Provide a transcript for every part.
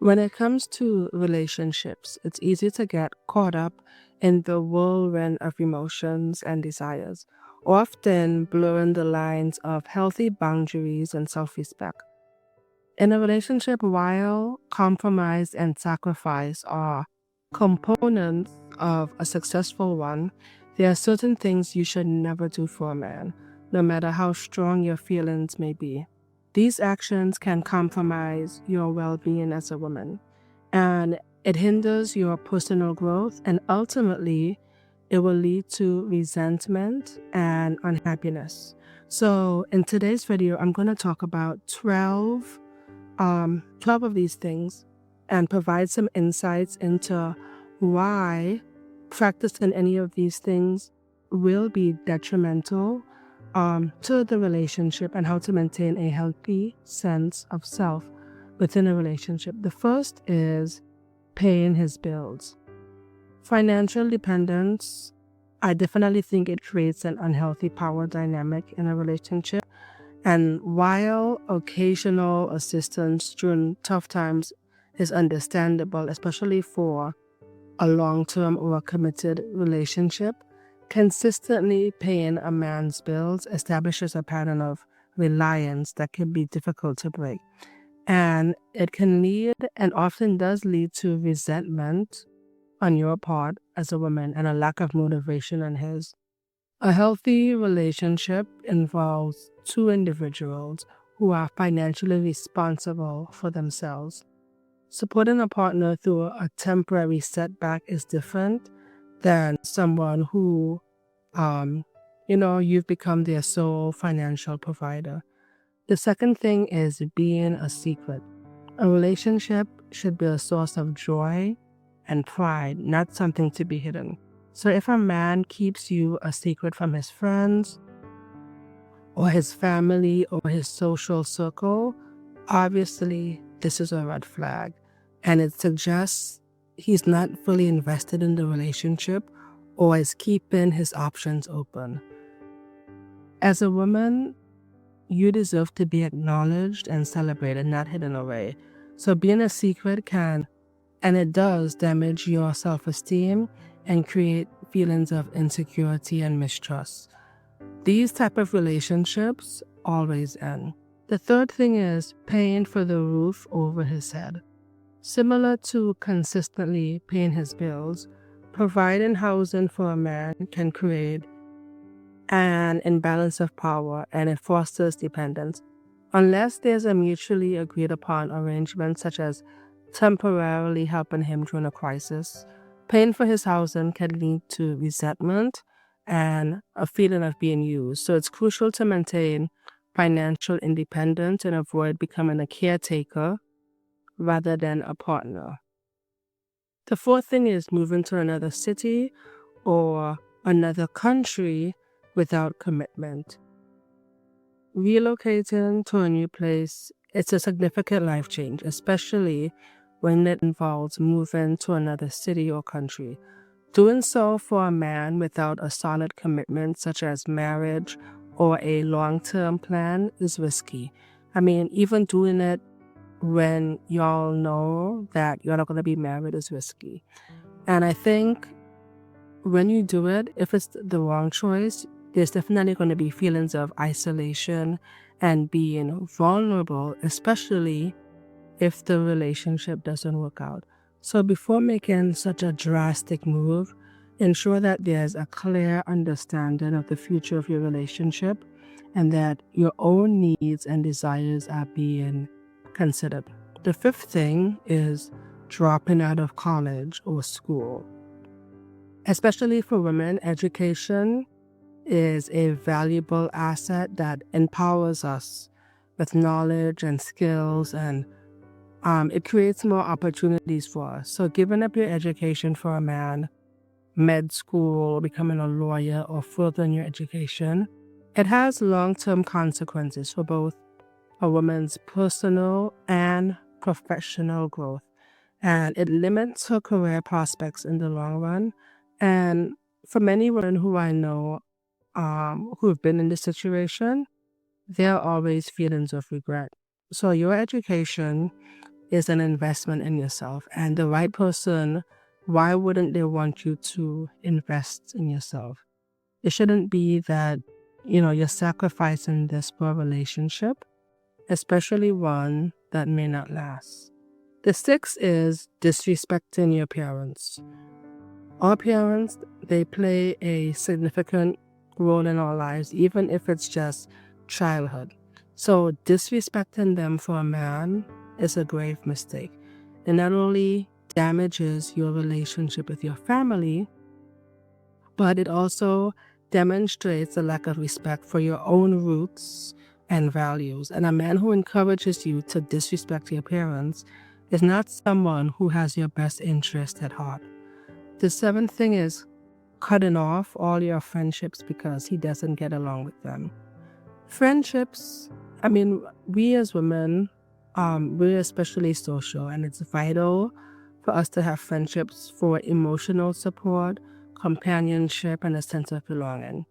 When it comes to relationships, it's easy to get caught up in the whirlwind of emotions and desires, often blurring the lines of healthy boundaries and self respect. In a relationship, while compromise and sacrifice are components of a successful one, there are certain things you should never do for a man, no matter how strong your feelings may be. These actions can compromise your well being as a woman, and it hinders your personal growth, and ultimately, it will lead to resentment and unhappiness. So, in today's video, I'm going to talk about 12 of these things and provide some insights into why practicing any of these things will be detrimental to the relationship and how to maintain a healthy sense of self within a relationship. The first is paying his bills. Financial dependence, I definitely think it creates an unhealthy power dynamic in a relationship. And while occasional assistance during tough times is understandable, especially for a long-term or a committed relationship, consistently paying a man's bills establishes a pattern of reliance that can be difficult to break. And it can lead, and often does lead, to resentment on your part as a woman and a lack of motivation on his. A healthy relationship involves two individuals who are financially responsible for themselves. Supporting a partner through a temporary setback is different than someone who, you've become their sole financial provider. The second thing is being a secret. A relationship should be a source of joy and pride, not something to be hidden. So if a man keeps you a secret from his friends or his family or his social circle, obviously this is a red flag. And it suggests he's not fully invested in the relationship or is keeping his options open. As a woman, you deserve to be acknowledged and celebrated, not hidden away. So being a secret can, and it does, damage your self-esteem and create feelings of insecurity and mistrust. These type of relationships always end. The third thing is paying for the roof over his head. Similar to consistently paying his bills, providing housing for a man can create an imbalance of power, and it fosters dependence. Unless there's a mutually agreed upon arrangement, such as temporarily helping him during a crisis, paying for his housing can lead to resentment and a feeling of being used. So it's crucial to maintain financial independence and avoid becoming a caretaker rather than a partner. The fourth thing is moving to another city or another country without commitment. Relocating to a new place, it's a significant life change, especially when it involves moving to another city or country. Doing so for a man without a solid commitment, such as marriage or a long-term plan, is risky. I mean, even doing it when y'all know that you're not going to be married is risky. And I think when you do it, if it's the wrong choice, there's definitely going to be feelings of isolation and being vulnerable, especially if the relationship doesn't work out. So before making such a drastic move, ensure that there's a clear understanding of the future of your relationship and that your own needs and desires are being considered. The fifth thing is dropping out of college or school. Especially for women, education is a valuable asset that empowers us with knowledge and skills, and it creates more opportunities for us. So giving up your education for a man, med school, becoming a lawyer, or furthering your education, it has long-term consequences for both a woman's personal and professional growth. And it limits her career prospects in the long run. And for many women who I know who have been in this situation, there are always feelings of regret. So your education is an investment in yourself. And the right person, why wouldn't they want you to invest in yourself? It shouldn't be that, you're sacrificing this for a relationship, especially one that may not last. The sixth is disrespecting your parents. Our parents, they play a significant role in our lives, even if it's just childhood. So disrespecting them for a man is a grave mistake. It not only damages your relationship with your family, but it also demonstrates a lack of respect for your own roots and values. And a man who encourages you to disrespect your parents is not someone who has your best interest at heart. The seventh thing is cutting off all your friendships because he doesn't get along with them. Friendships, we as women, we're especially social, and it's vital for us to have friendships for emotional support, companionship, and a sense of belonging.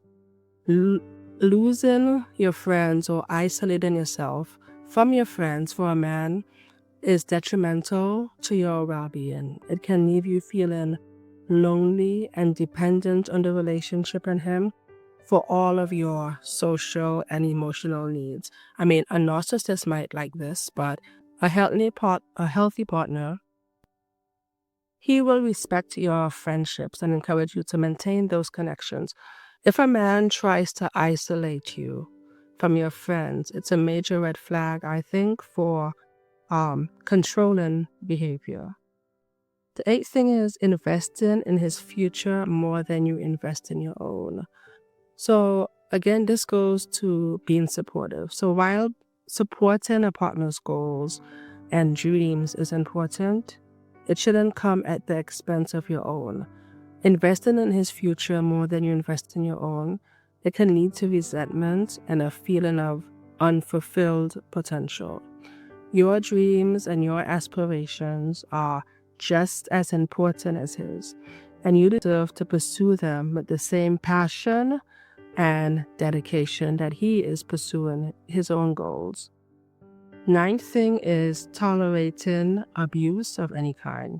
Losing your friends or isolating yourself from your friends for a man is detrimental to your well-being. It can leave you feeling lonely and dependent on the relationship and him for all of your social and emotional needs. A narcissist might like this, but a healthy partner, he will respect your friendships and encourage you to maintain those connections. If a man tries to isolate you from your friends, it's a major red flag, I think, for controlling behavior. The eighth thing is investing in his future more than you invest in your own. So again, this goes to being supportive. So while supporting a partner's goals and dreams is important, it shouldn't come at the expense of your own. Investing in his future more than you invest in your own, it can lead to resentment and a feeling of unfulfilled potential. Your dreams and your aspirations are just as important as his, and you deserve to pursue them with the same passion and dedication that he is pursuing his own goals. Ninth thing is tolerating abuse of any kind.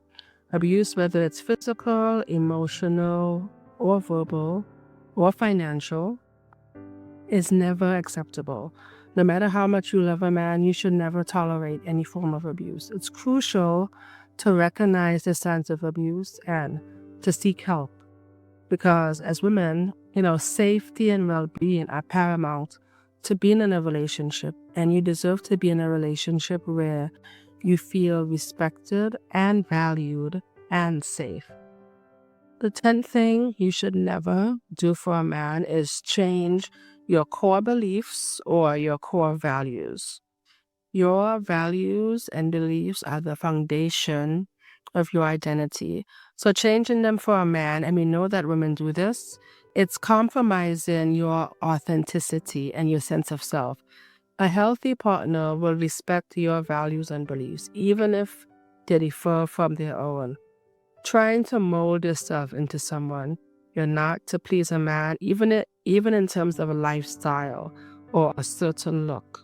Abuse, whether it's physical, emotional, or verbal, or financial, is never acceptable. No matter how much you love a man, you should never tolerate any form of abuse. It's crucial to recognize the signs of abuse and to seek help. Because as women, safety and well-being are paramount to being in a relationship, and you deserve to be in a relationship where you feel respected and valued and safe. The 10th thing you should never do for a man is change your core beliefs or your core values. Your values and beliefs are the foundation of your identity. So changing them for a man, and we know that women do this, it's compromising your authenticity and your sense of self. A healthy partner will respect your values and beliefs, even if they differ from their own. Trying to mold yourself into someone you're not to please a man, even in terms of a lifestyle or a certain look,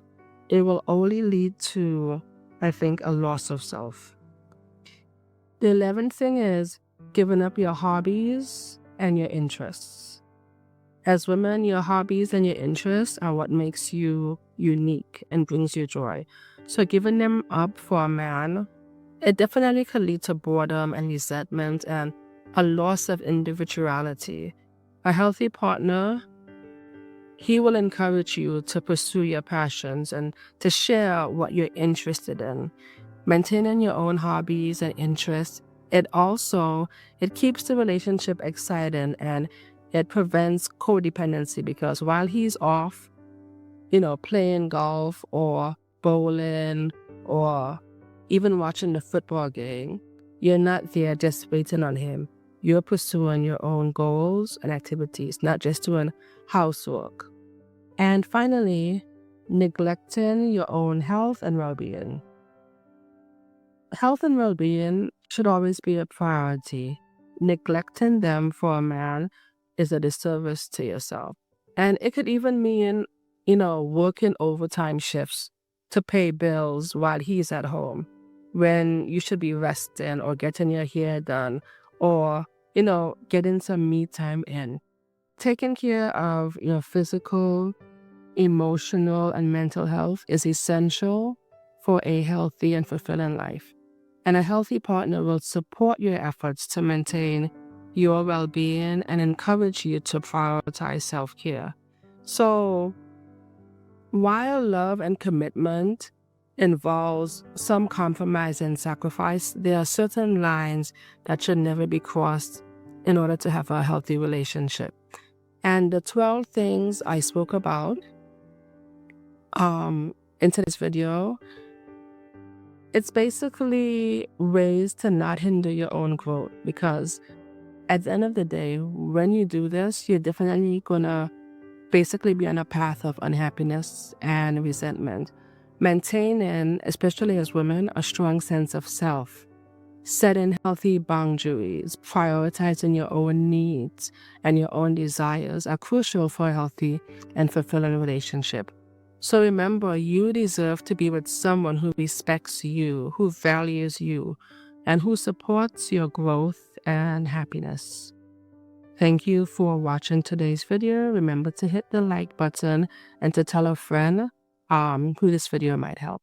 it will only lead to, I think, a loss of self. The 11th thing is giving up your hobbies and your interests. As women, your hobbies and your interests are what makes you unique and brings you joy. So giving them up for a man, it definitely could lead to boredom and resentment and a loss of individuality. A healthy partner, he will encourage you to pursue your passions and to share what you're interested in. Maintaining your own hobbies and interests, it keeps the relationship exciting and it prevents codependency, because while he's off, playing golf or bowling or even watching the football game, you're not there just waiting on him. You're pursuing your own goals and activities, not just doing housework. And finally, neglecting your own health and well-being. Health and well-being should always be a priority. Neglecting them for a man is a disservice to yourself. And it could even mean, working overtime shifts to pay bills while he's at home. when you should be resting or getting your hair done or, getting some me time in. Taking care of your physical, emotional, and mental health is essential for a healthy and fulfilling life. And a healthy partner will support your efforts to maintain your well-being and encourage you to prioritize self-care. So, while love and commitment involves some compromise and sacrifice, there are certain lines that should never be crossed in order to have a healthy relationship. And the 12 things I spoke about into this video, it's basically ways to not hinder your own growth, because at the end of the day, when you do this, you're definitely gonna basically be on a path of unhappiness and resentment. Maintaining, especially as women, a strong sense of self, setting healthy boundaries, prioritizing your own needs and your own desires are crucial for a healthy and fulfilling relationship. So remember, you deserve to be with someone who respects you, who values you, and who supports your growth and happiness. Thank you for watching today's video. Remember to hit the like button and to tell a friend who this video might help.